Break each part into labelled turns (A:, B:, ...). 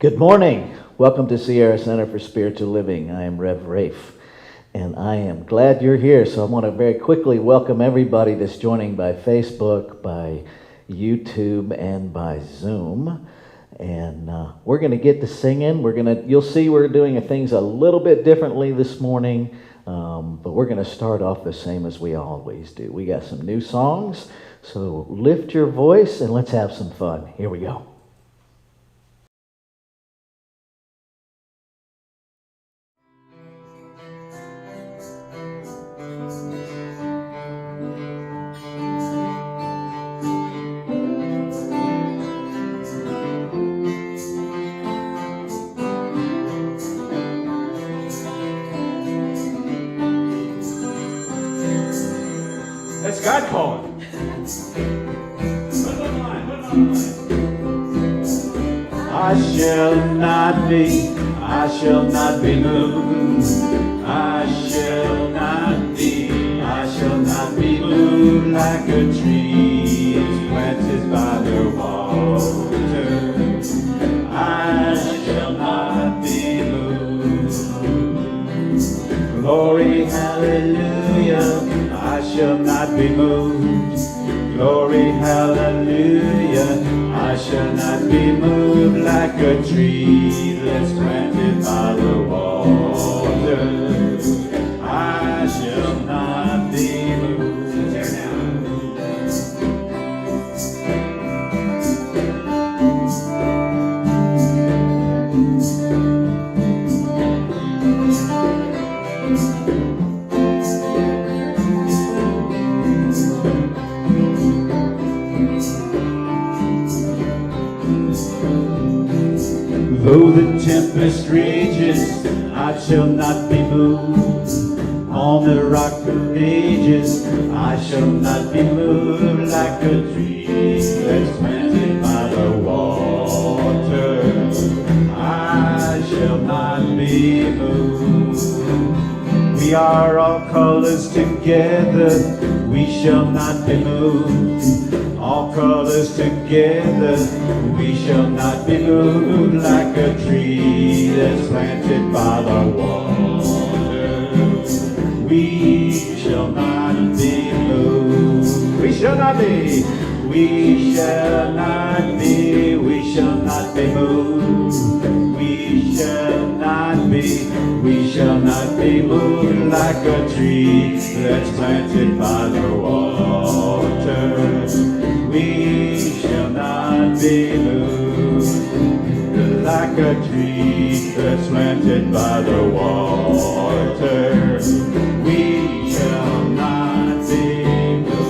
A: Good morning. Welcome to Sierra Center for Spiritual Living. I am Rev Rafe, and I am glad you're here. So I want to very quickly welcome everybody that's joining by Facebook, by YouTube, and by Zoom. And we're going to get to singing. You'll see we're doing things a little bit differently this morning, but we're going to start off the same as we always do. We got some new songs, so lift your voice and let's have some fun. Here we go.
B: That's God calling. I shall not be moved. I shall not be moved like a tree is planted by the water. I shall not be moved. Glory, hallelujah. I shall not be moved. Glory, hallelujah. I shall not be moved like a tree that's planted by the water. I shall not be moved. Tear down. Though the tempest rages, I shall not be moved. On the rock of ages, I shall not be moved like a tree that's planted by the water. I shall not be moved. We are all colors together, we shall not be moved. All colors together, we shall not be moved like a tree that's planted by the water. We shall not be moved. We shall not be. We shall not be. We shall not be moved. We shall not be. We shall not be moved like a tree that's planted by the water. We shall not be moved like a tree that's planted by the water. We shall not be moved.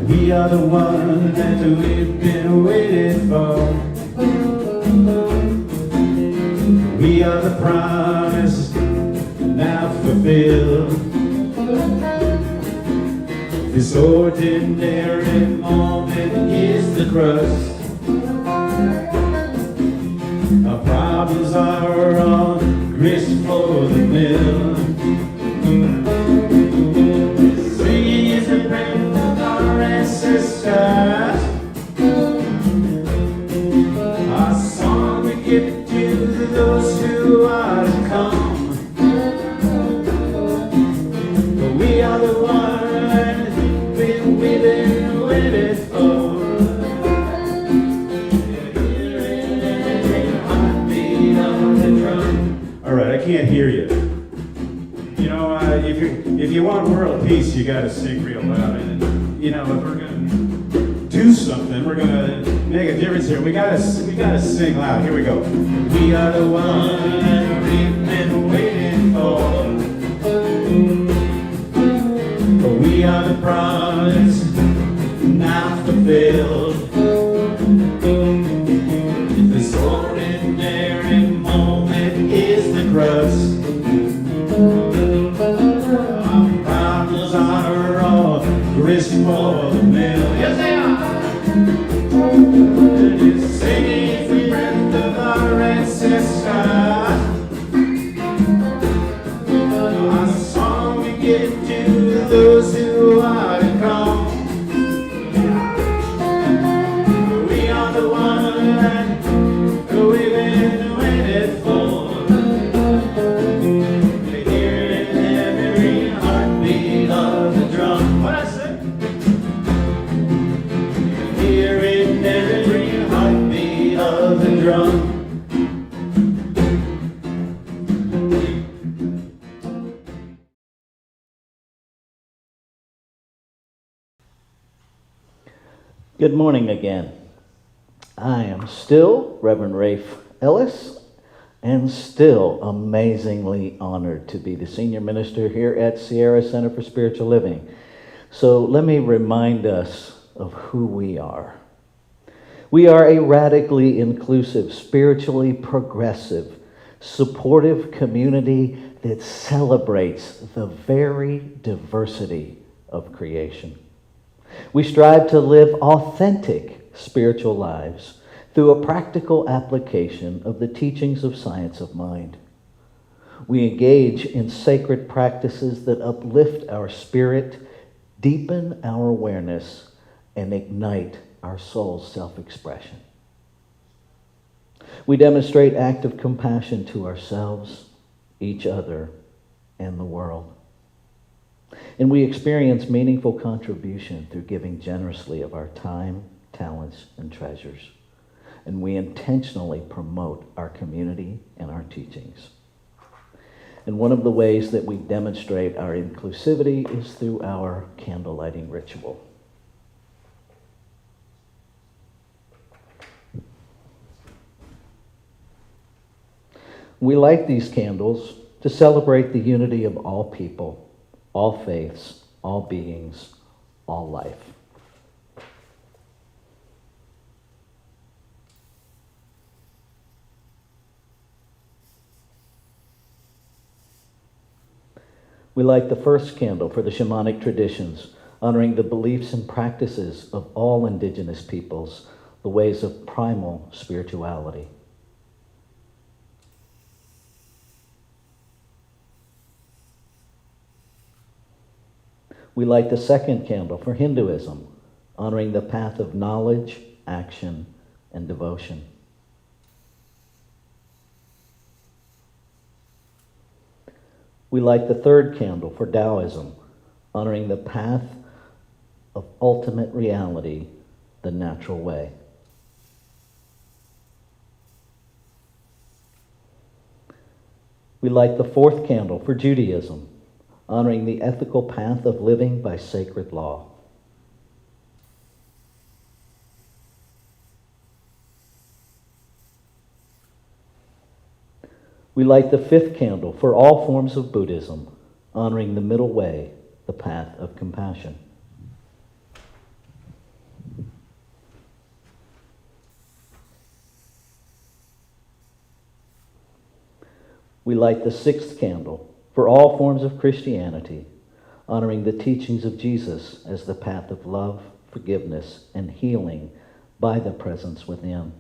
B: We are the one that we've been waiting for. We are the promise now fulfilled. This ordinary moment is the crust. Our problems are all grist for the mill. Singing is the prayer of our ancestors. Our song we give to those who are to come. We are the one we've been waiting for. Heartbeat on the drum. All right, I can't hear you. You know, if you want world peace, you got to sing real loud. And you know, if we're gonna do something, we're gonna make a difference here. We gotta sing loud. Here we go. We are the one we've been waiting for. We are the promise now fulfilled. This ordinary moment grist for the mill. Yes, they are. And it's singing the breath of our ancestors. A song we give to those who are to come. We are the wonderland we've been waiting for. We hear it in every heartbeat of the drum. What I say? We hear it in every heartbeat of the drum.
A: Good morning again. I am still Reverend Rafe Ellis, and still amazingly honored to be the senior minister here at Sierra Center for Spiritual Living. So let me remind us of who we are. We are a radically inclusive, spiritually progressive, supportive community that celebrates the very diversity of creation. We strive to live authentic spiritual lives through a practical application of the teachings of science of mind. We engage in sacred practices that uplift our spirit, deepen our awareness, and ignite our soul's self-expression. We demonstrate active compassion to ourselves, each other, and the world. And we experience meaningful contribution through giving generously of our time, talents, and treasures. And we intentionally promote our community and our teachings. And one of the ways that we demonstrate our inclusivity is through our candle lighting ritual. We light these candles to celebrate the unity of all people, all faiths, all beings, all life. We light the first candle for the shamanic traditions, honoring the beliefs and practices of all indigenous peoples, the ways of primal spirituality. We light the second candle for Hinduism, honoring the path of knowledge, action, and devotion. We light the third candle for Taoism, honoring the path of ultimate reality, the natural way. We light the fourth candle for Judaism, honoring the ethical path of living by sacred law. We light the fifth candle for all forms of Buddhism, honoring the middle way, the path of compassion. We light the sixth candle for all forms of Christianity, honoring the teachings of Jesus as the path of love, forgiveness, and healing by the presence within.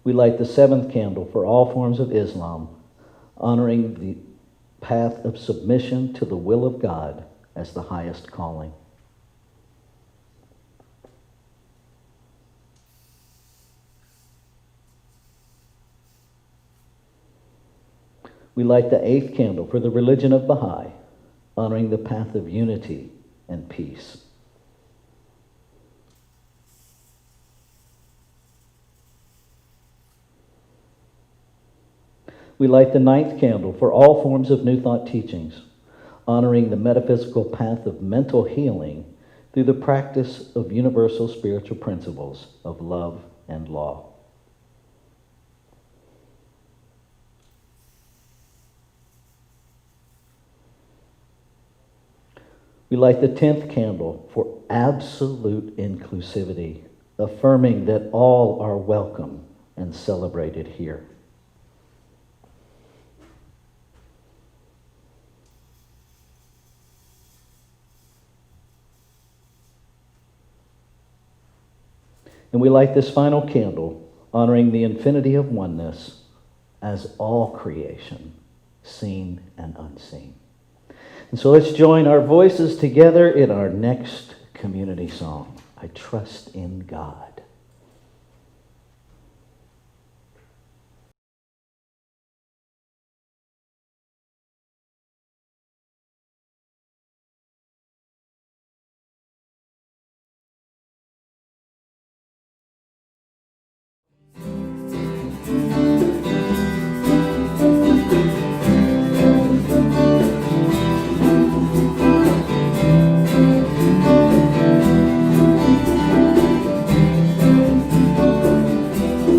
A: We light the seventh candle for all forms of Islam, honoring the path of submission to the will of God as the highest calling. We light the eighth candle for the religion of Baha'i, honoring the path of unity and peace. We light the ninth candle for all forms of New Thought teachings, honoring the metaphysical path of mental healing through the practice of universal spiritual principles of love and law. We light the 10th candle for absolute inclusivity, affirming that all are welcome and celebrated here. And we light this final candle, honoring the infinity of oneness as all creation, seen and unseen. And so let's join our voices together in our next community song, I Trust in God.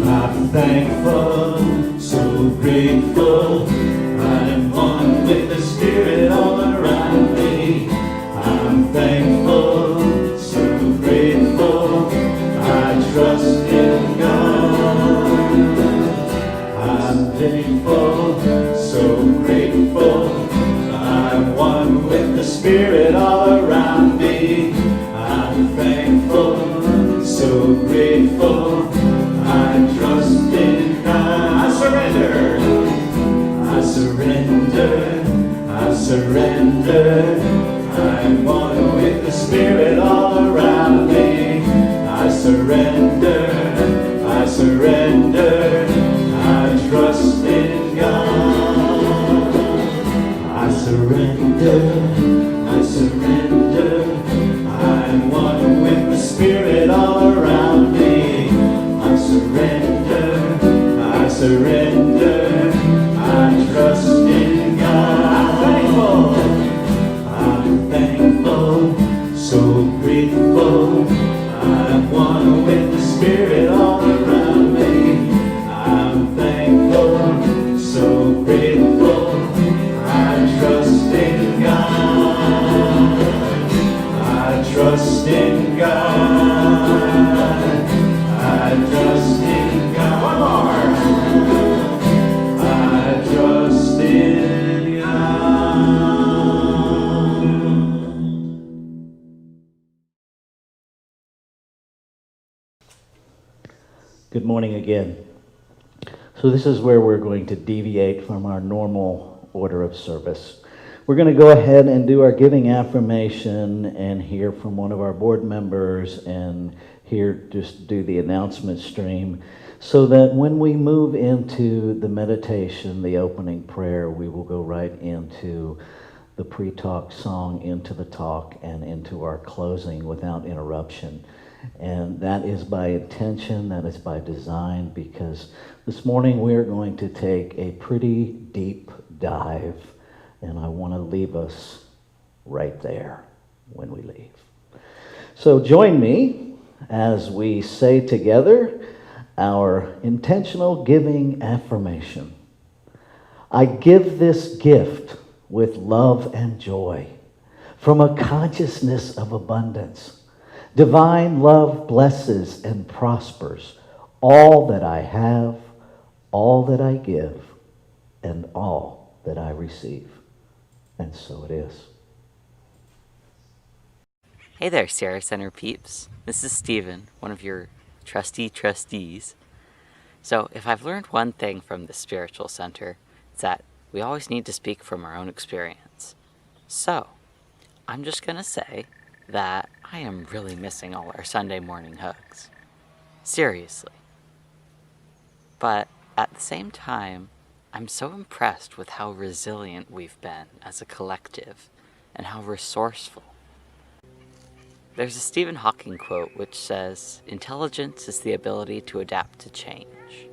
B: I'm thankful, so grateful. I'm one with the Spirit all around me. I'm thankful, so grateful. I trust in God. I'm thankful, so grateful. I'm one with the Spirit all around me. I'm thankful, so grateful. I trust in God. I surrender. I surrender. I surrender. I'm one with the Spirit all around me. I surrender. I surrender. I trust in God. I surrender. I surrender. I'm one with the Spirit all around me. I surrender, I surrender, I trust in God. I'm thankful, so grateful. I'm one with the Spirit all around me. I'm thankful, so grateful. I trust in God. I trust in God. I trust in God. One more. I trust in God.
A: Good morning again. So this is where we're going to deviate from our normal order of service. We're going to go ahead and do our giving affirmation and hear from one of our board members and here just do the announcement stream so that when we move into the meditation, the opening prayer, we will go right into the pre-talk song, into the talk, and into our closing without interruption. And that is by intention, that is by design, because this morning we are going to take a pretty deep dive, and I want to leave us right there when we leave. So join me as we say together our intentional giving affirmation. I give this gift with love and joy from a consciousness of abundance. Divine love blesses and prospers all that I have, all that I give, and all that I receive. And so it is.
C: Hey there, Sierra Center peeps. This is Steven, one of your trustees. So, if I've learned one thing from the Spiritual Center, it's that we always need to speak from our own experience. So, I'm just gonna say that I am really missing all our Sunday morning hugs. Seriously. But at the same time, I'm so impressed with how resilient we've been as a collective and how resourceful. There's a Stephen Hawking quote which says, "Intelligence is the ability to adapt to change."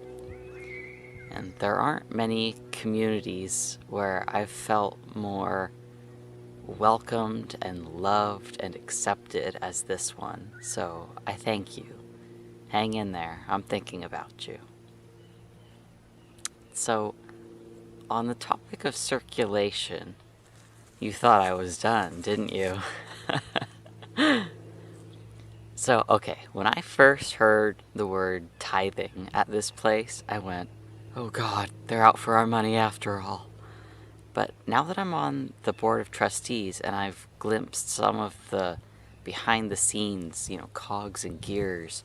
C: And there aren't many communities where I've felt more welcomed and loved and accepted as this one. So I thank you. Hang in there. I'm thinking about you. So, on the topic of circulation, you thought I was done, didn't you? So, okay, when I first heard the word tithing at this place, I went, oh God, they're out for our money after all. But now that I'm on the board of trustees and I've glimpsed some of the behind the scenes, cogs and gears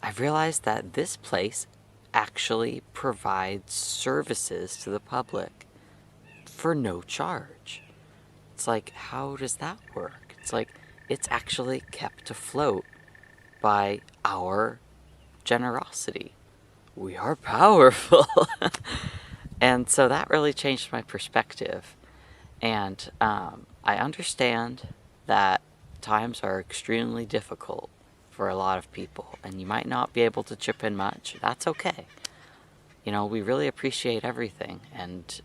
C: I've realized that this place actually provides services to the public for no charge. It's like, how does that work? It's like, it's actually kept afloat by our generosity. We are powerful. And so that really changed my perspective. And I understand that times are extremely difficult for a lot of people, and you might not be able to chip in much. That's okay. You know, we really appreciate everything, and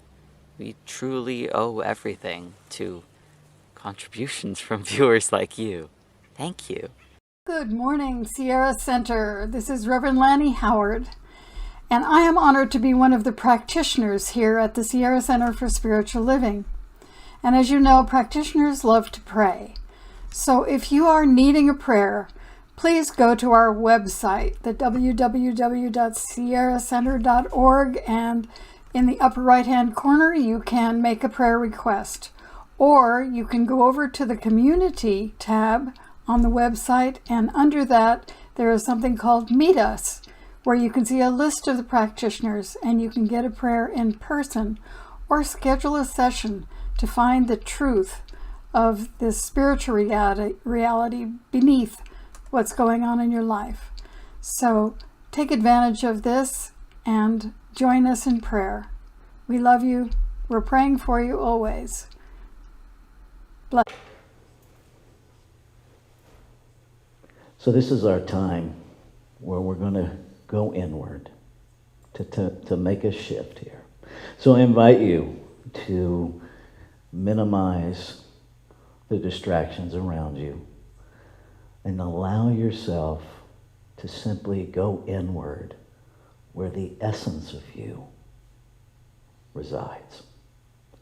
C: we truly owe everything to contributions from viewers like you. Thank you.
D: Good morning, Sierra Center. This is Reverend Lanny Howard, and I am honored to be one of the practitioners here at the Sierra Center for Spiritual Living. And as you know, practitioners love to pray. So if you are needing a prayer, please go to our website, the www.sierracenter.org, and in the upper right-hand corner, you can make a prayer request. Or you can go over to the Community tab on the website, and under that, there is something called Meet Us, where you can see a list of the practitioners, and you can get a prayer in person, or schedule a session to find the truth of this spiritual reality beneath what's going on in your life. So take advantage of this and join us in prayer. We love you. We're praying for you always. Bless.
A: So this is our time where we're going to go inward to make a shift here. So I invite you to minimize the distractions around you and allow yourself to simply go inward where the essence of you resides.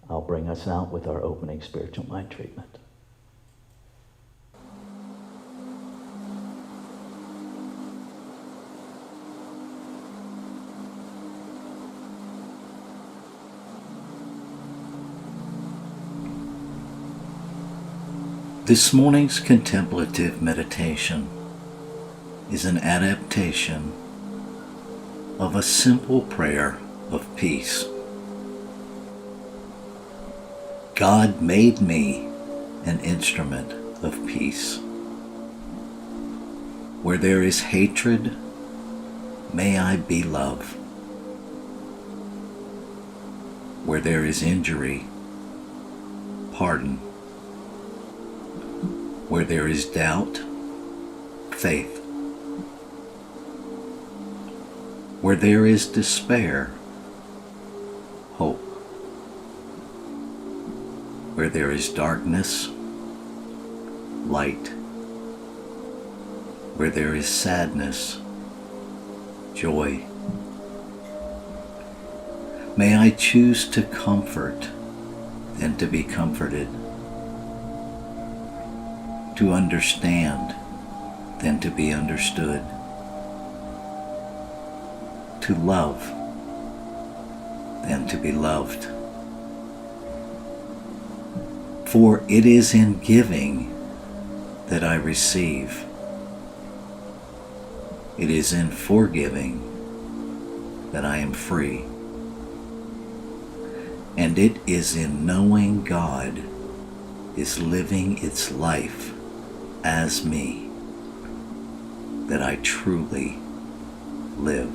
A: I'll bring us out with our opening spiritual mind treatment.
B: This morning's contemplative meditation is an adaptation of a simple prayer of peace. God made me an instrument of peace. Where there is hatred, may I be love. Where there is injury, pardon. Where there is doubt, faith. Where there is despair, hope. Where there is darkness, light. Where there is sadness, joy. May I choose to comfort and to be comforted, to understand than to be understood, to love than to be loved. For it is in giving that I receive. It is in forgiving that I am free. And it is in knowing God is living its life as me that I truly live.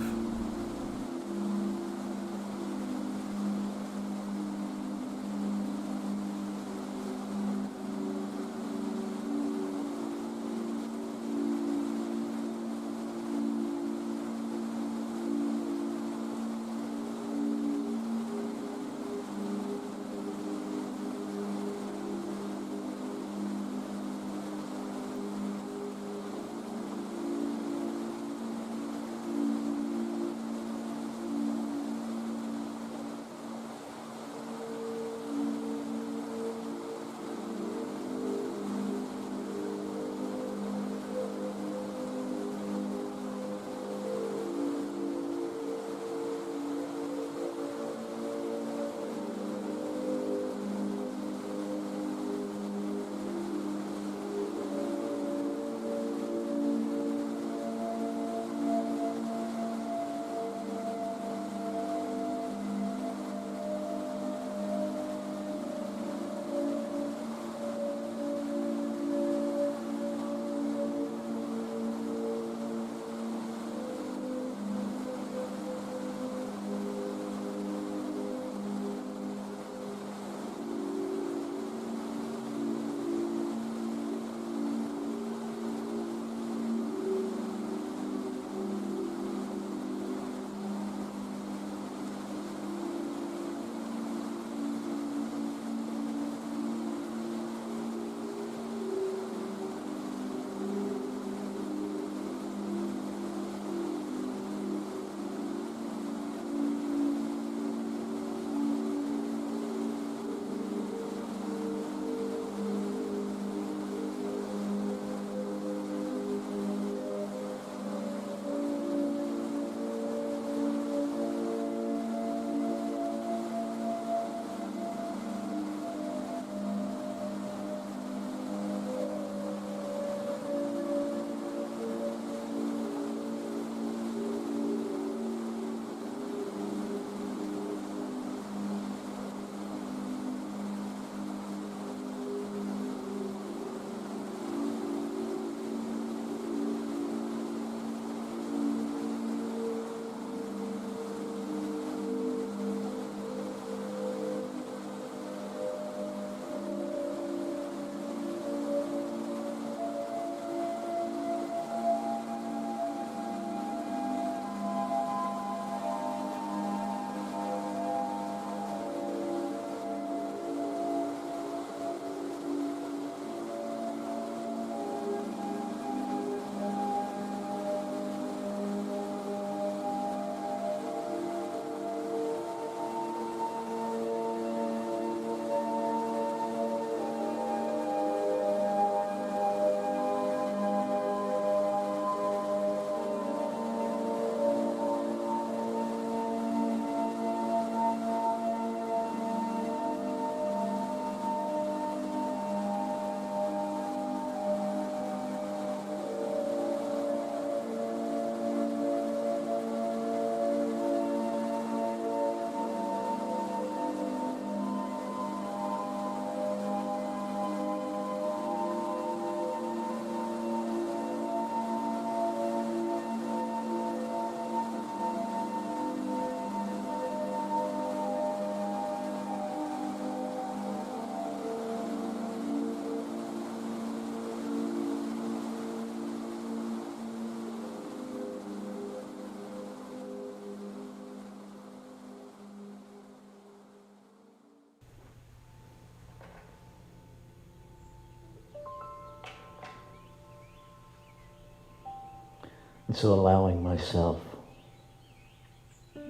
A: And so allowing myself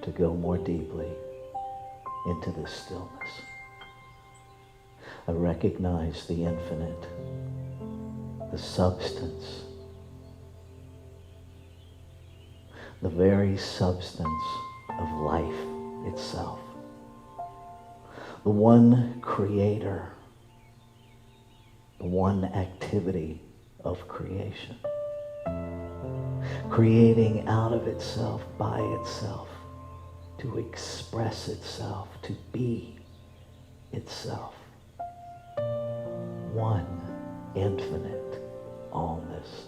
A: to go more deeply into this stillness, I recognize the infinite, the substance, the very substance of life itself, the one creator, the one activity of creation, creating out of itself, by itself, to express itself, to be itself. One infinite allness.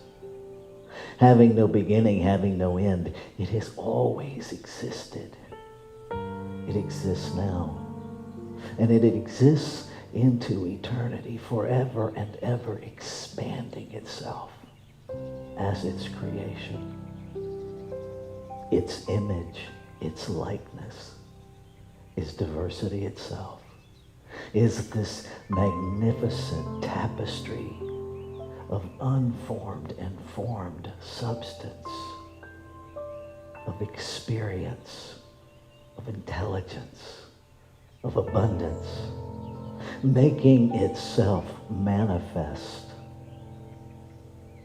A: Having no beginning, having no end, it has always existed. It exists now. And it exists into eternity, forever and ever expanding itself as its creation. Its image, its likeness, is diversity itself, is this magnificent tapestry of unformed and formed substance, of experience, of intelligence, of abundance, making itself manifest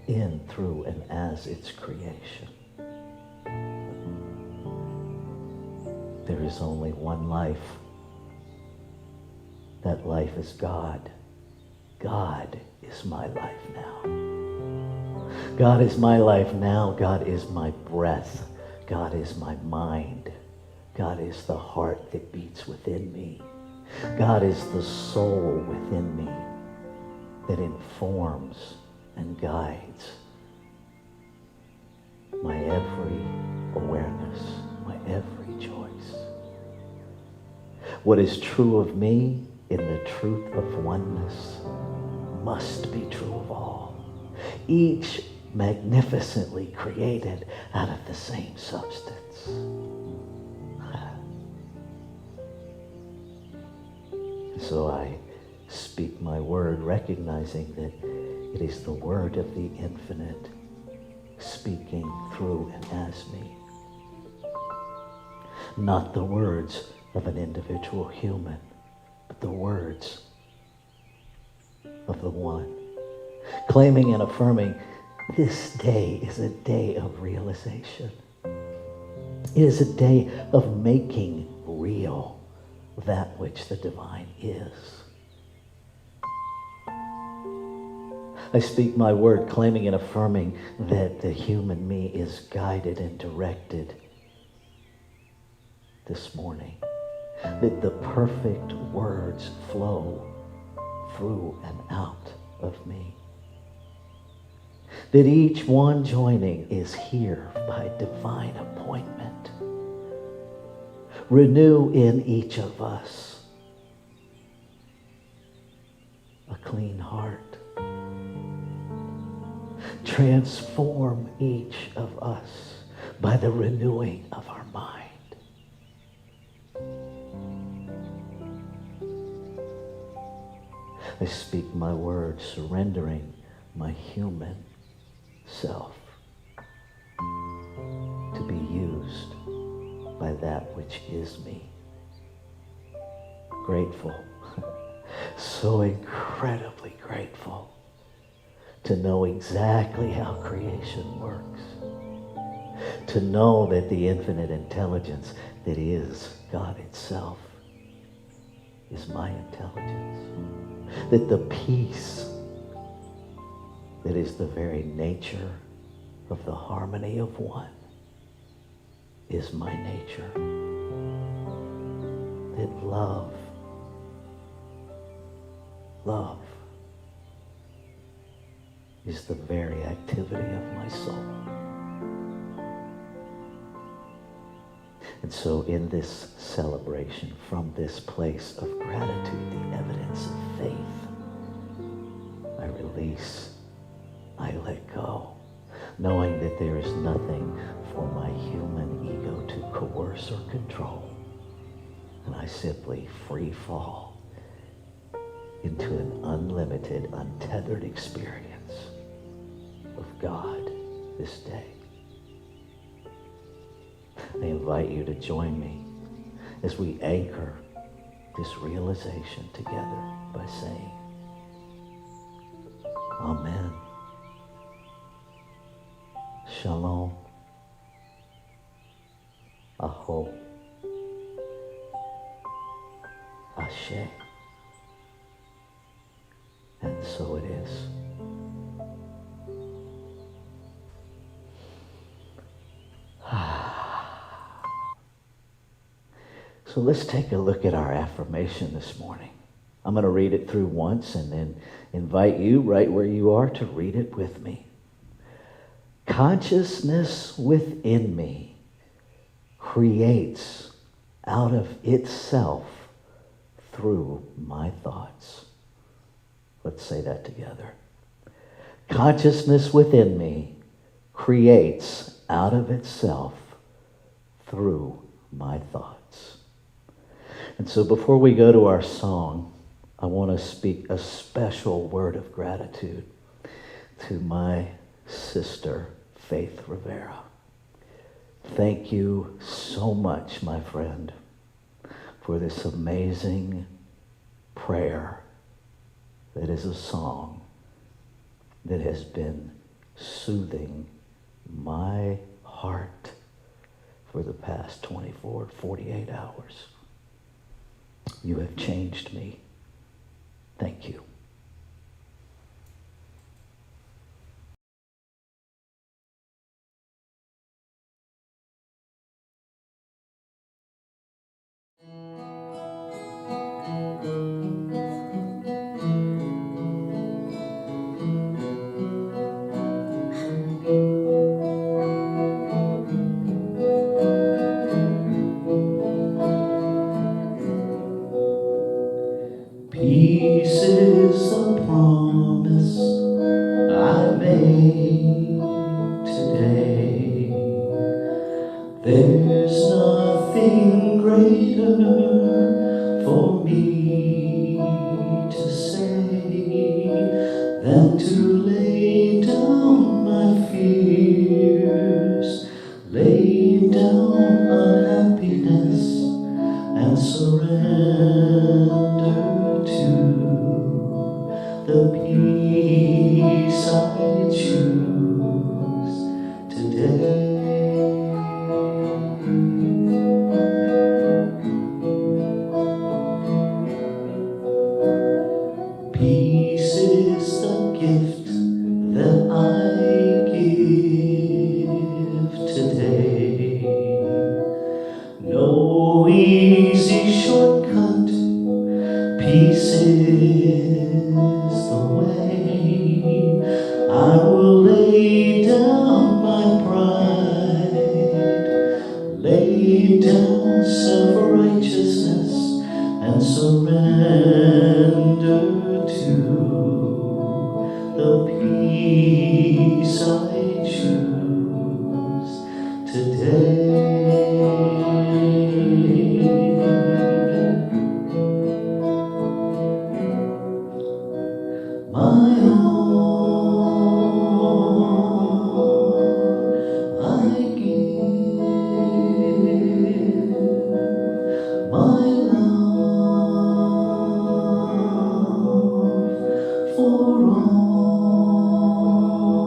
A: in, through, and as its creation. There is only one life. That life is God. God is my life now. God is my life now. God is my breath. God is my mind. God is the heart that beats within me. God is the soul within me that informs and guides my every awareness, my every choice. What is true of me in the truth of oneness must be true of all. Each magnificently created out of the same substance. So I speak my word, recognizing that it is the word of the infinite speaking through and as me. Not the words of an individual human, but the words of the one. Claiming and affirming this day is a day of realization. It is a day of making real that which the divine is. I speak my word, claiming and affirming that the human me is guided and directed this morning. That the perfect words flow through and out of me. That each one joining is here by divine appointment. Renew in each of us a clean heart. Transform each of us by the renewing of our mind. I speak my word, surrendering my human self to be used by that which is me. Grateful, so incredibly grateful to know exactly how creation works. To know that the infinite intelligence that is God itself is my intelligence. That the peace that is the very nature of the harmony of one is my nature. That love is the very activity of my soul. And so in this celebration, from this place of gratitude, the evidence of faith, I release, I let go, knowing that there is nothing for my human ego to coerce or control. And I simply free fall into an unlimited, untethered experience of God this day. I invite you to join me as we anchor this realization together by saying, Amen. Shalom. Aho. Ashe. And so it is. So let's take a look at our affirmation this morning. I'm going to read it through once and then invite you right where you are to read it with me. Consciousness within me creates out of itself through my thoughts. Let's say that together. Consciousness within me creates out of itself through my thoughts. And so before we go to our song, I want to speak a special word of gratitude to my sister, Faith Rivera. Thank you so much, my friend, for this amazing prayer that is a song that has been soothing my heart for the past 48 hours. You have changed me. Thank you.
B: Peace is the promise I made today. There's nothing greater for me to say than to lay down my fears, lay down unhappiness, and surrender to the peace I choose today. Peace is the gift that I give today. No easy shortcut. Peace is the way. I will lay down my pride, lay down self-righteousness, and surrender to the peace I choose today. My all I give, my love for all.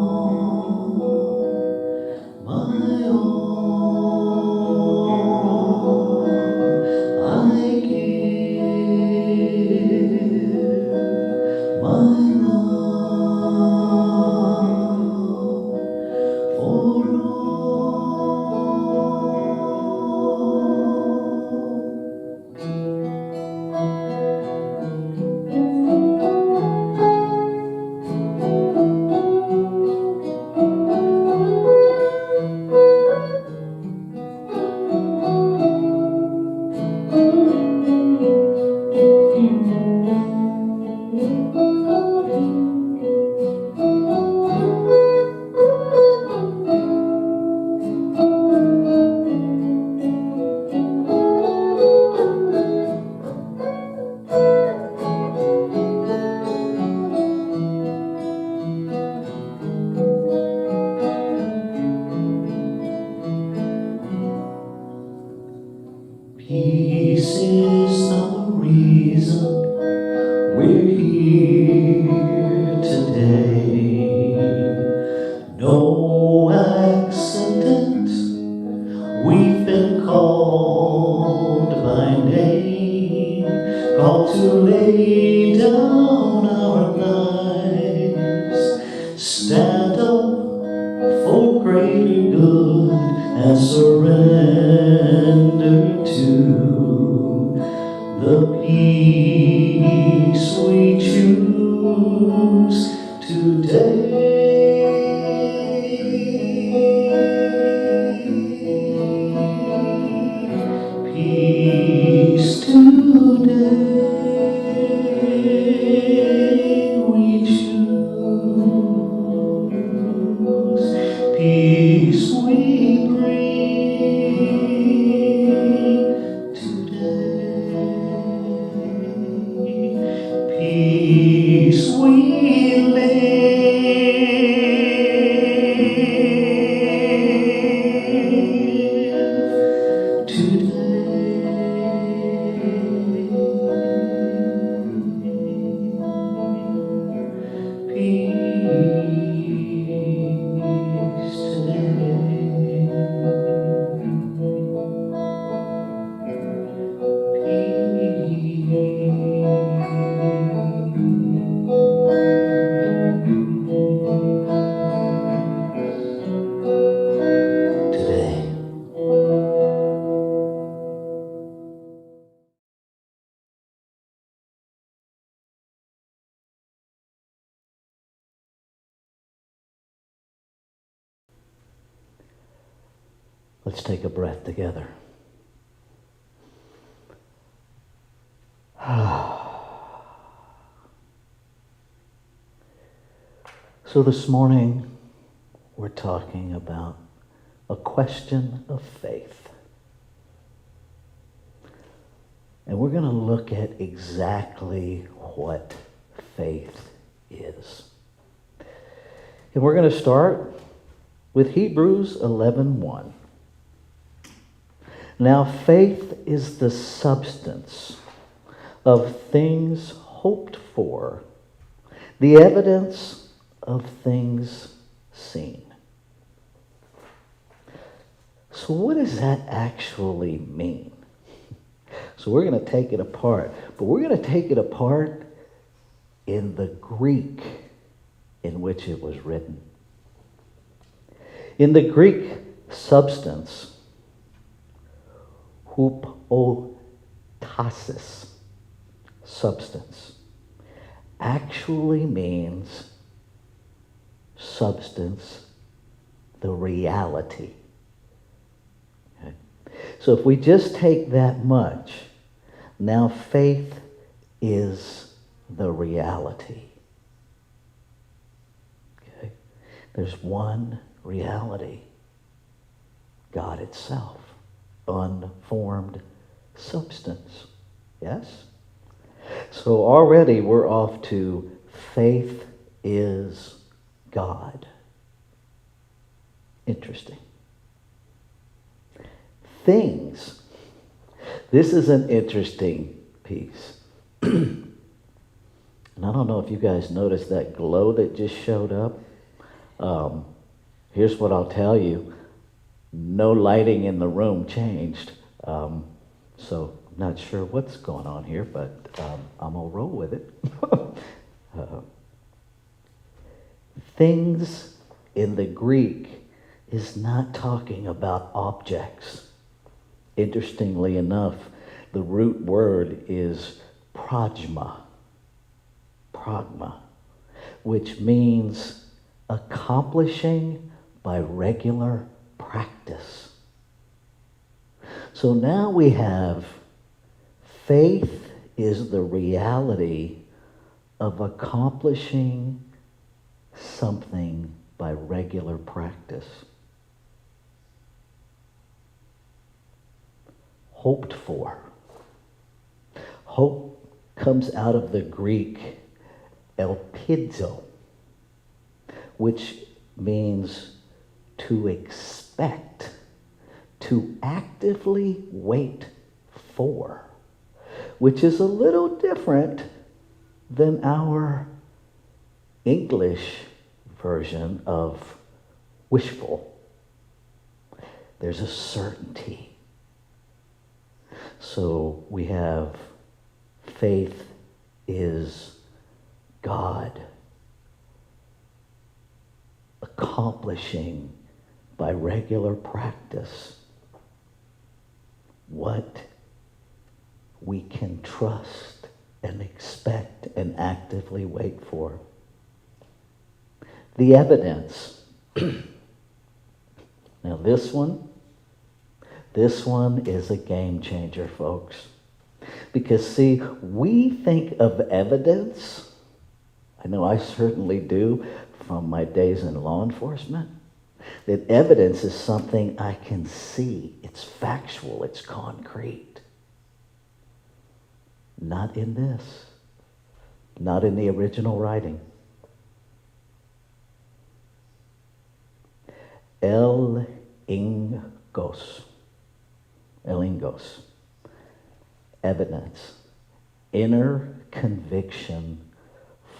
A: reason we're here today. No accident, we've been called by name, called to lay down our lives, stand up for greater good, and surrender to the peace we choose today. Peace today we choose. Peace we bring today. Peace we live today. Let's take a breath together. So this morning, we're talking about a question of faith. And we're going to look at exactly what faith is. And we're going to start with Hebrews 11:1. Now faith is the substance of things hoped for, the evidence of things seen. So what does that actually mean? So we're going to take it apart, but we're going to take it apart in the Greek in which it was written. In the Greek, substance, hupotasis, substance, actually means substance, the reality. Okay? So if we just take that much, now faith is the reality. Okay? There's one reality, God itself, unformed substance. Yes? So already we're off to faith is God. Interesting. Things. This is an interesting piece. And I don't know if you guys noticed that glow that just showed up. Here's what I'll tell you. No lighting in the room changed. So I'm not sure what's going on here, but I'm going to roll with it. Things in the Greek is not talking about objects. Interestingly enough, the root word is pragma, which means accomplishing by regular practice. So now we have faith is the reality of accomplishing something by regular practice. Hoped for. Hope comes out of the Greek elpidzo, which means to expect, to actively wait for, which is a little different than our English version of wishful. There's a certainty. So we have faith is God accomplishing by regular practice what we can trust and expect and actively wait for. The evidence. Now this one is a game changer, folks. Because see, we think of evidence, I know I certainly do from my days in law enforcement, that evidence is something I can see. It's factual, it's concrete. Not in this. Not in the original writing. Elingos. Evidence. Inner conviction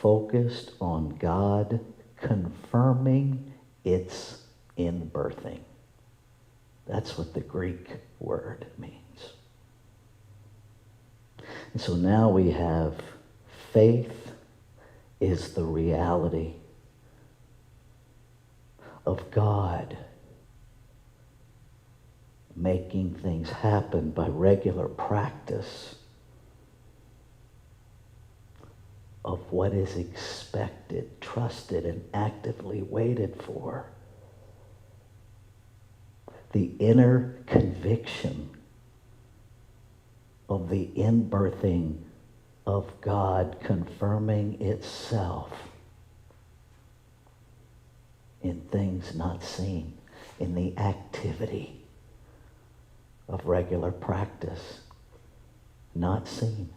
A: focused on God confirming its inbirthing. That's what the Greek word means. And so now we have faith is the reality of God making things happen by regular practice of what is expected, trusted, and actively waited for. The inner conviction of the inbirthing of God confirming itself in things not seen, in the activity of regular practice, not seen.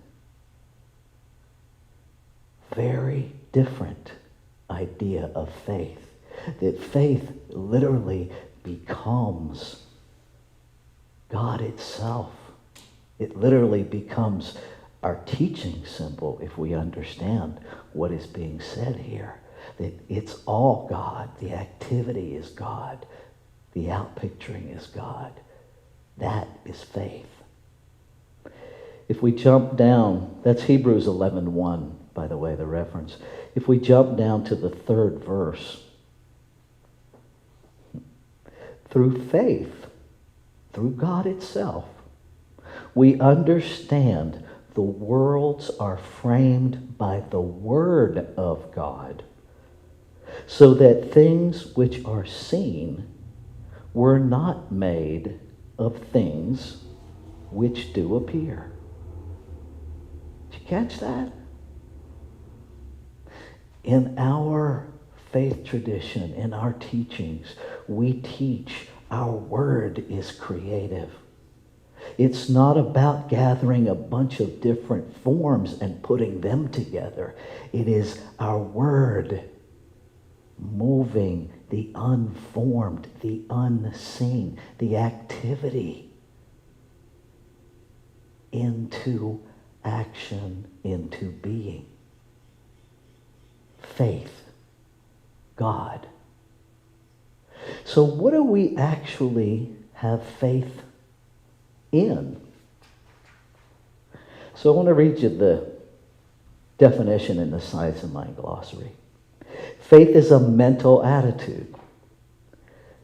A: Very different idea of faith. That faith literally becomes God itself. It literally becomes our teaching symbol if we understand what is being said here. That it's all God. The activity is God. The outpicturing is God. That is faith. If we jump down, that's Hebrews 11:1, by the way, the reference. If we jump down to the 3rd verse, through faith, through God itself, we understand the worlds are framed by the Word of God, so that things which are seen were not made of things which do appear. Did you catch that? In our faith tradition, in our teachings, we teach our word is creative. It's not about gathering a bunch of different forms and putting them together. It is our word moving the unformed, the unseen, the activity into action, into being. Faith, God. So what do we actually have faith in? So I want to read you the definition in the Science of Mind glossary. Faith is a mental attitude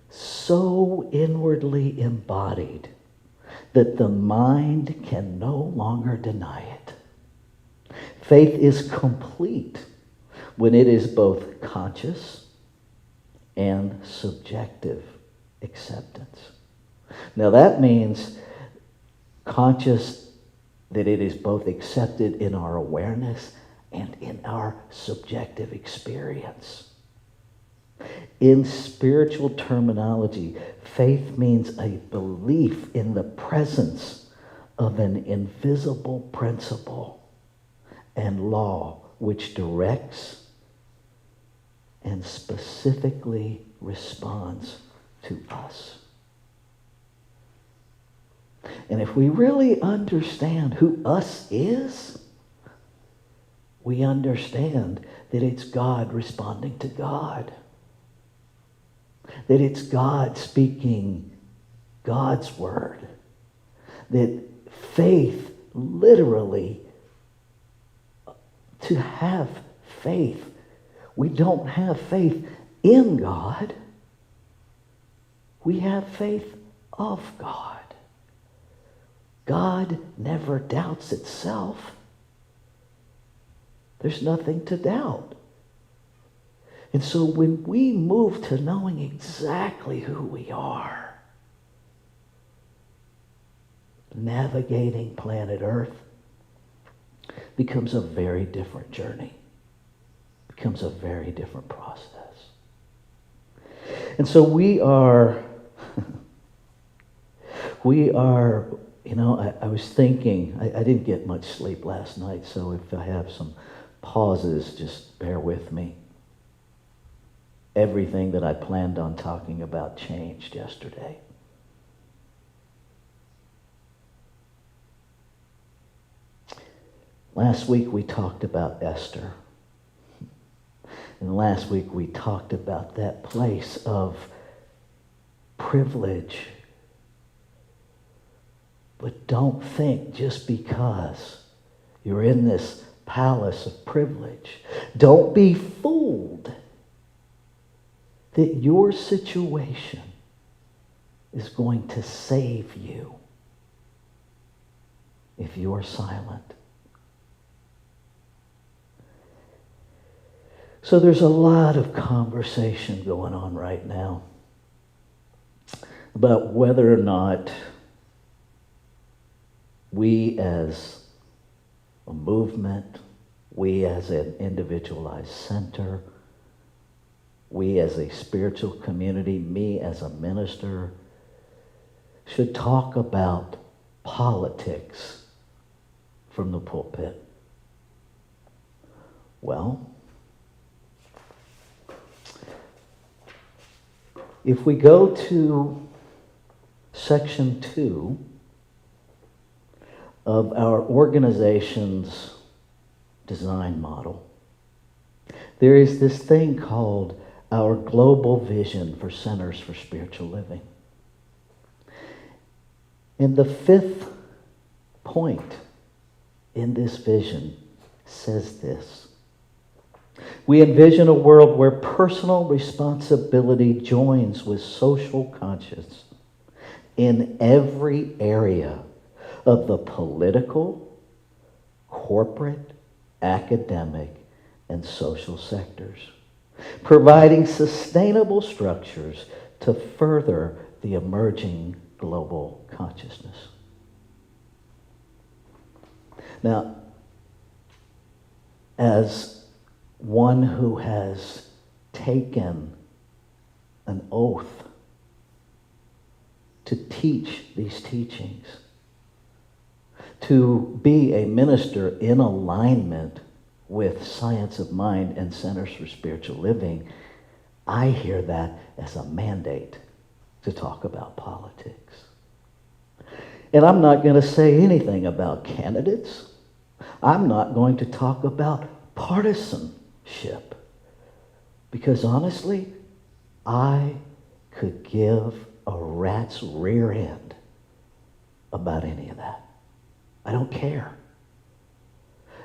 A: so inwardly embodied that the mind can no longer deny it. Faith is complete when it is both conscious and subjective acceptance. Now that means conscious, that it is both accepted in our awareness and in our subjective experience. In spiritual terminology, faith means a belief in the presence of an invisible principle and law which directs and specifically responds to us. And if we really understand who us is, we understand that it's God responding to God. That it's God speaking God's word. That faith, literally, to have faith, we don't have faith in God. We have faith of God. God never doubts itself. There's nothing to doubt. And so when we move to knowing exactly who we are, navigating planet Earth becomes a very different journey, becomes a very different process. And so we are, I was thinking, I didn't get much sleep last night, so if I have some pauses, just bear with me. Everything that I planned on talking about changed yesterday. Last week we talked about Esther. And last week we talked about that place of privilege. But don't think just because you're in this palace of privilege, don't be fooled that your situation is going to save you if you're silent. So there's a lot of conversation going on right now about whether or not we as a movement, we as an individualized center, we as a spiritual community, me as a minister, should talk about politics from the pulpit. Well, if we go to section 2 of our organization's design model, there is this thing called our global vision for Centers for Spiritual Living. And the 5th point in this vision says this: we envision a world where personal responsibility joins with social conscience in every area of the political, corporate, academic, and social sectors, providing sustainable structures to further the emerging global consciousness. Now, as one who has taken an oath to teach these teachings, to be a minister in alignment with Science of Mind and Centers for Spiritual Living, I hear that as a mandate to talk about politics. And I'm not going to say anything about candidates. I'm not going to talk about partisanship. Because honestly, I could give a rat's rear end about any of that. I don't care.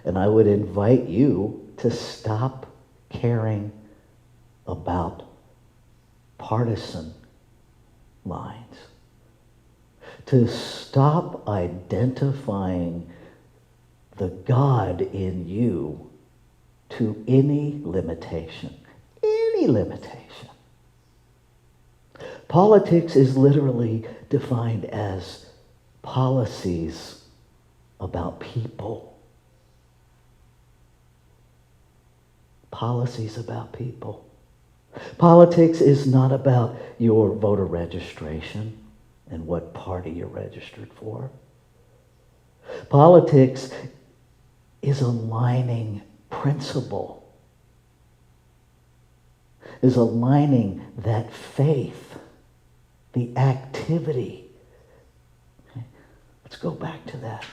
A: And I would invite you to stop caring about partisan lines. To stop identifying the God in you to any limitation. Any limitation. Politics is literally defined as policies about people. Policies about people. Politics is not about your voter registration and what party you're registered for. Politics is aligning principle, is aligning that faith, the activity. Let's go back to that.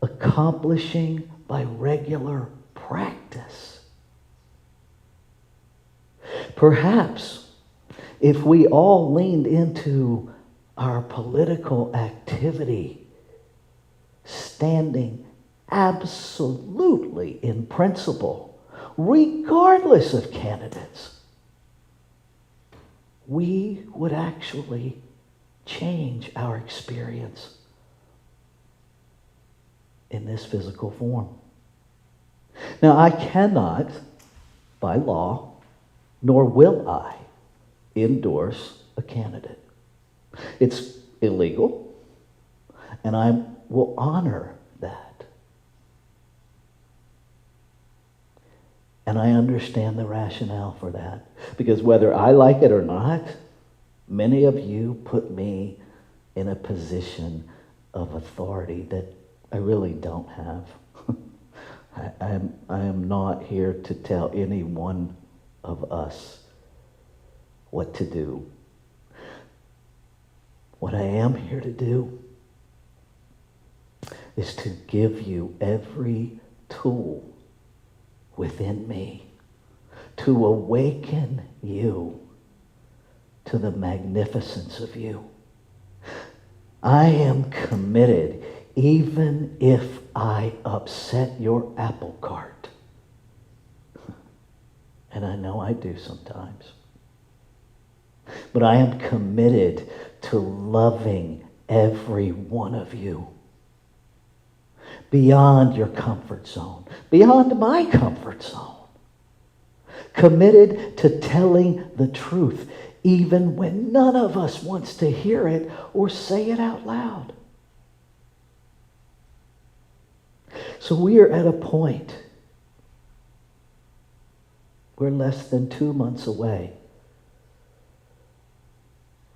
A: Accomplishing by regular practice. Perhaps if we all leaned into our political activity, standing absolutely in principle, regardless of candidates, we would actually change our experience in this physical form. Now, I cannot, by law, nor will I, endorse a candidate. It's illegal, and I will honor that. And I understand the rationale for that, because whether I like it or not, many of you put me in a position of authority that I really don't have. I am not here to tell any one of us what to do. What I am here to do is to give you every tool within me to awaken you to the magnificence of you. I am committed, even if I upset your apple cart. And I know I do sometimes. But I am committed to loving every one of you beyond your comfort zone, beyond my comfort zone. Committed to telling the truth, even when none of us wants to hear it or say it out loud. So we are at a point, we're less than 2 months away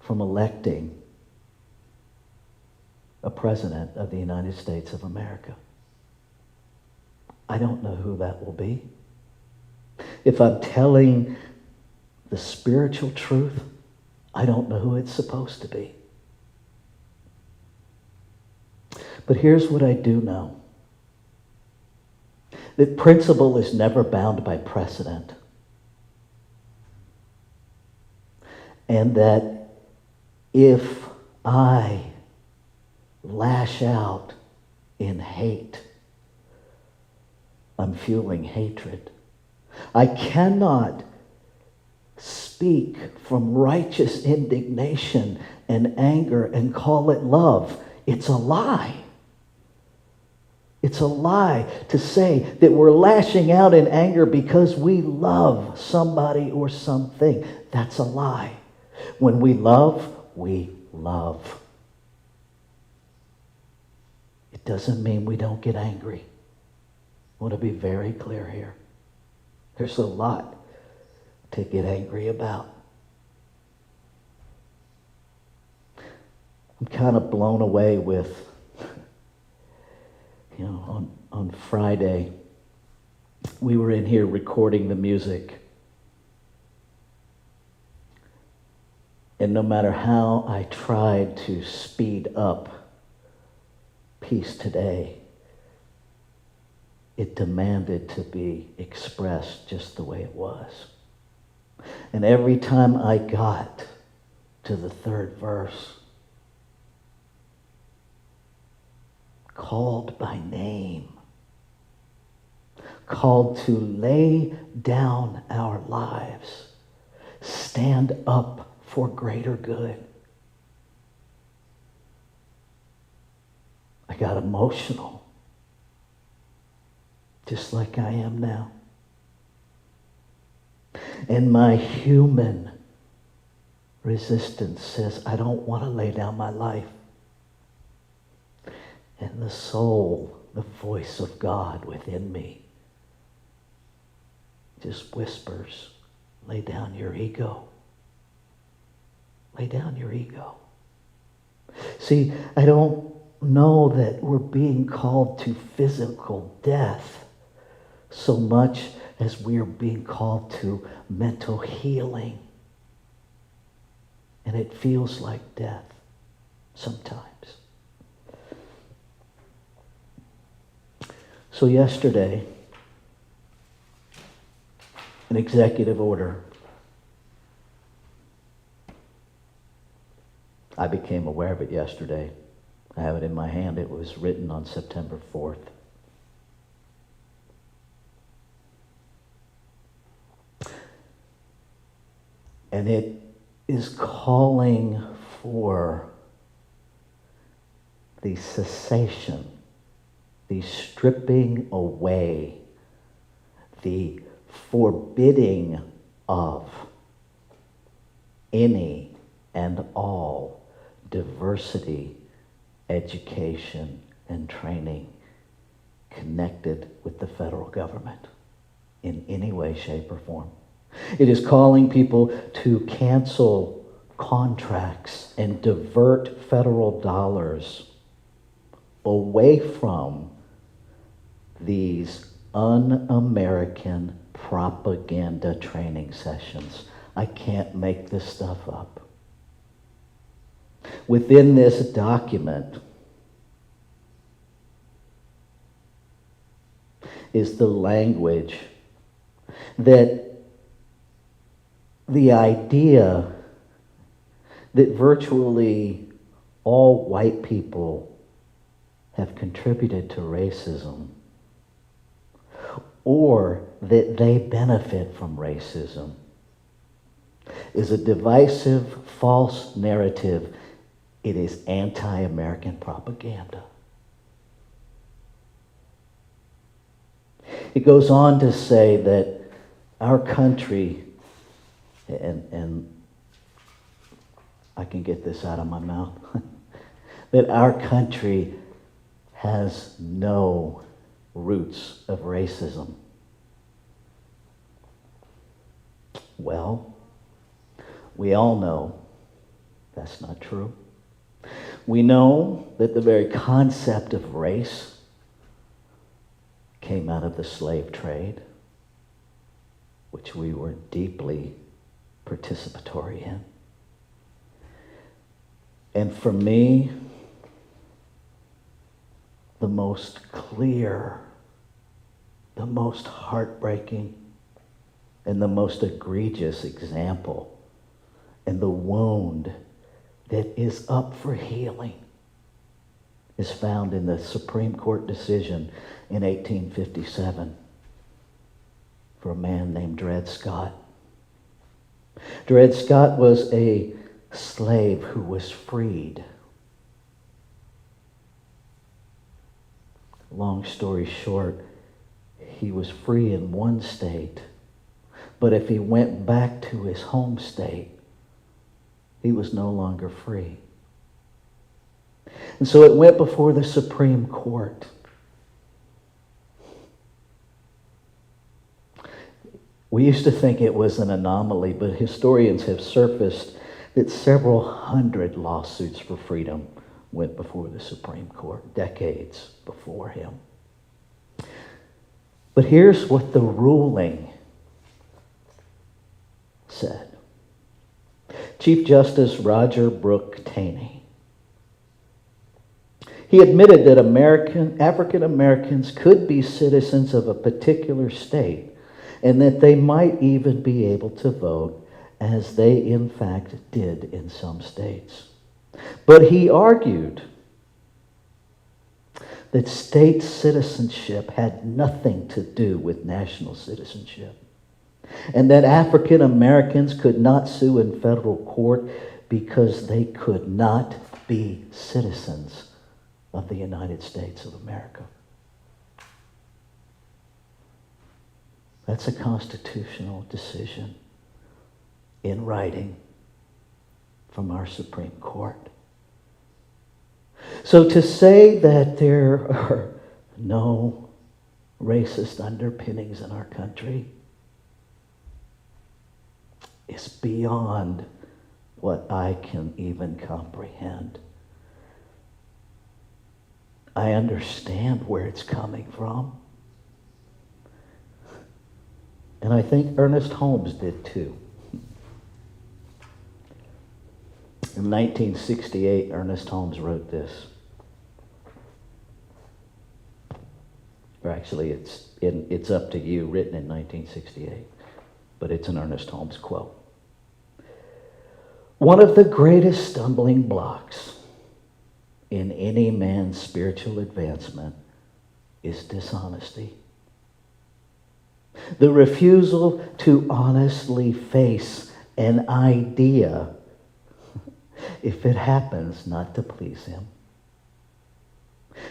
A: from electing a president of the United States of America. I don't know who that will be. If I'm telling the spiritual truth, I don't know who it's supposed to be. But here's what I do know. That principle is never bound by precedent. And that if I lash out in hate, I'm fueling hatred. I cannot speak from righteous indignation and anger and call it love. It's a lie. It's a lie to say that we're lashing out in anger because we love somebody or something. That's a lie. When we love, we love. It doesn't mean we don't get angry. I want to be very clear here. There's a lot to get angry about. I'm kind of blown away with, on Friday, we were in here recording the music. And no matter how I tried to speed up Peace Today, it demanded to be expressed just the way it was. And every time I got to the third verse, called by name, called to lay down our lives, stand up for greater good, I got emotional, just like I am now. And my human resistance says, I don't want to lay down my life. And the soul, the voice of God within me, just whispers, lay down your ego. Lay down your ego. See, I don't know that we're being called to physical death so much as we are being called to mental healing. and it feels like death sometimes. So yesterday, an executive order, I became aware of it yesterday. I have it in my hand. It was written on September 4th. And it is calling for the cessation, the stripping away, the forbidding of any and all diversity, education, and training connected with the federal government in any way, shape, or form. It is calling people to cancel contracts and divert federal dollars away from these un-American propaganda training sessions. I can't make this stuff up. Within this document is the language that the idea that virtually all white people have contributed to racism, or that they benefit from racism, is a divisive, false narrative. It is anti-American propaganda. It goes on to say that our country, and I can get this out of my mouth, that our country has no roots of racism. Well, we all know that's not true. We know that the very concept of race came out of the slave trade, which we were deeply participatory in. And for me, the most clear, the most heartbreaking, and the most egregious example, and the wound that is up for healing, is found in the Supreme Court decision in 1857 for a man named Dred Scott. Dred Scott was a slave who was freed. Long story short, he was free in one state, but if he went back to his home state, he was no longer free. And so it went before the Supreme Court. We used to think it was an anomaly, but historians have surfaced that several hundred lawsuits for freedom went before the Supreme Court, decades before him. But here's what the ruling said. Chief Justice Roger Brooke Taney, he admitted that African Americans could be citizens of a particular state and that they might even be able to vote, as they in fact did in some states. But he argued that state citizenship had nothing to do with national citizenship, and that African Americans could not sue in federal court because they could not be citizens of the United States of America. That's a constitutional decision in writing from our Supreme Court. So to say that there are no racist underpinnings in our country is beyond what I can even comprehend. I understand where it's coming from. And I think Ernest Holmes did too. In 1968, Ernest Holmes wrote this. Or actually, it's Up to You, written in 1968. But it's an Ernest Holmes quote. One of the greatest stumbling blocks in any man's spiritual advancement is dishonesty. The refusal to honestly face an idea if it happens not to please him.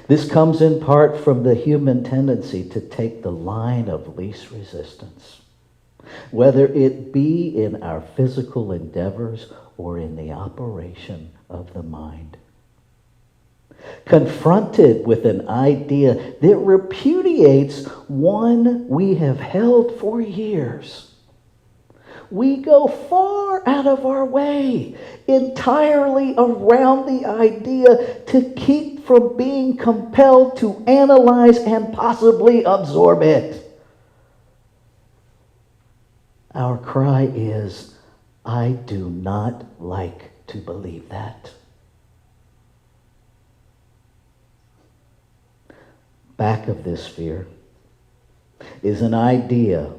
A: This comes in part from the human tendency to take the line of least resistance, whether it be in our physical endeavors or in the operation of the mind. Confronted with an idea that repudiates one we have held for years, we go far out of our way, entirely around the idea, to keep from being compelled to analyze and possibly absorb it. Our cry is, I do not like to believe that. Back of this fear is an idea,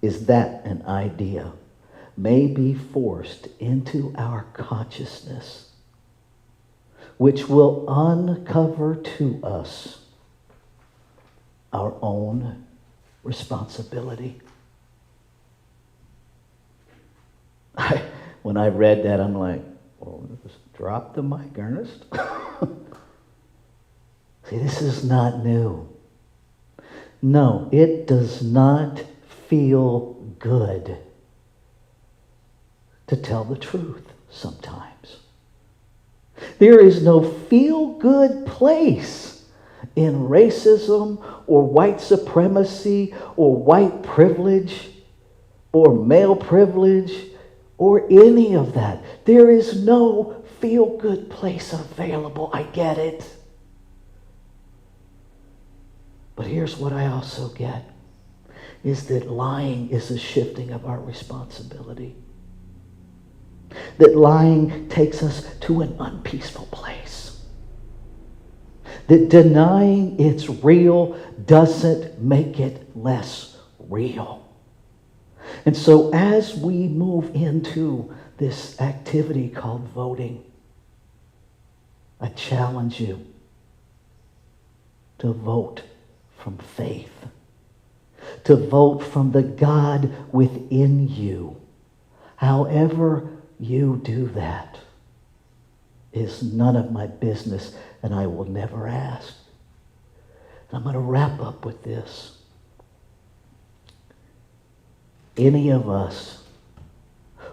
A: is that an idea may be forced into our consciousness, which will uncover to us our own responsibility. When I read that, I'm like, well, just drop the mic, Ernest. See, this is not new. No, it does not feel good to tell the truth sometimes. There is no feel-good place in racism or white supremacy or white privilege or male privilege or any of that. There is no feel-good place available. I get it. But here's what I also get, is that lying is a shifting of our responsibility. That lying takes us to an unpeaceful place. That denying it's real doesn't make it less real. And so as we move into this activity called voting, I challenge you to vote from faith, to vote from the God within you. However you do that is none of my business, and I will never ask. And I'm going to wrap up with this. Any of us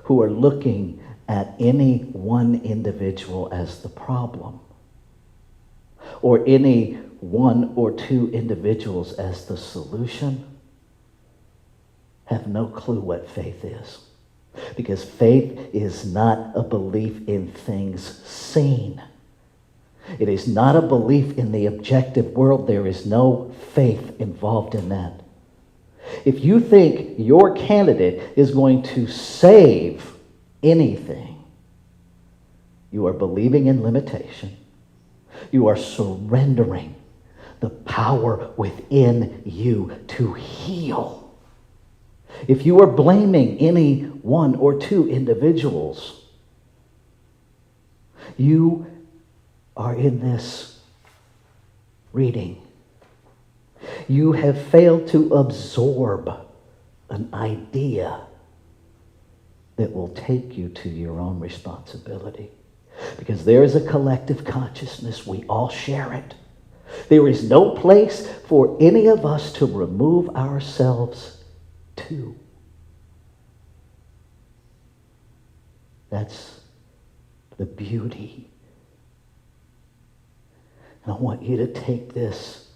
A: who are looking at any one individual as the problem, or any one or two individuals as the solution, have no clue what faith is. Because faith is not a belief in things seen. It is not a belief in the objective world. There is no faith involved in that. If you think your candidate is going to save anything, you are believing in limitation. You are surrendering the power within you to heal. If you are blaming any one or two individuals, you are in this reading. You have failed to absorb an idea that will take you to your own responsibility. Because there is a collective consciousness. We all share it. There is no place for any of us to remove ourselves to. That's the beauty. And I want you to take this,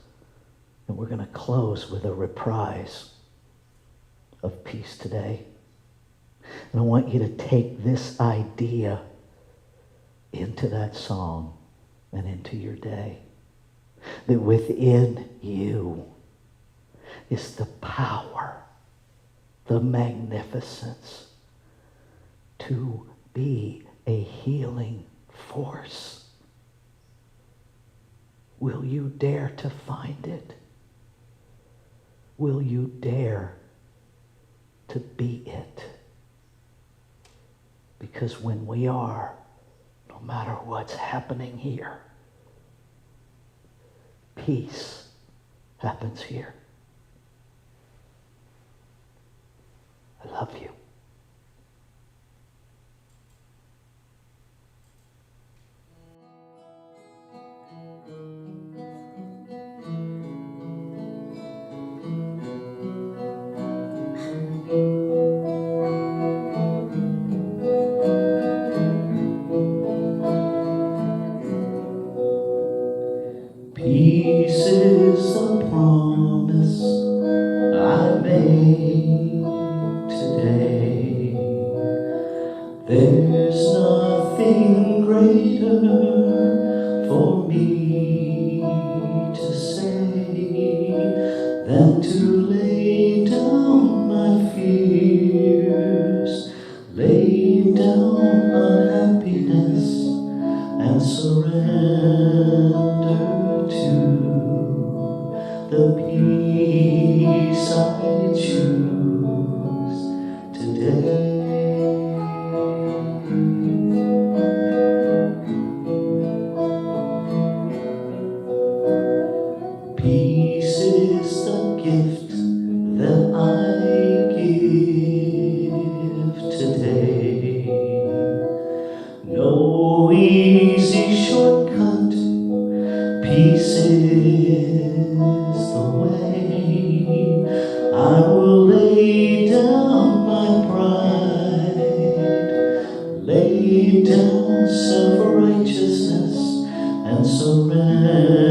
A: and we're going to close with a reprise of Peace Today. And I want you to take this idea into that song and into your day. That within you is the power, the magnificence to be a healing force? Will you dare to find it? Will you dare to be it? Because when we are, no matter what's happening here, peace happens here. I love you. Peace is the promise I made today. There's nothing greater for me to say than to lay down my fears, lay down unhappiness, and surrender to the peace I choose today. Peace is the gift that I give today. No easy shortcut, peace is the way. I will lay down my pride, lay down self-righteousness, and surrender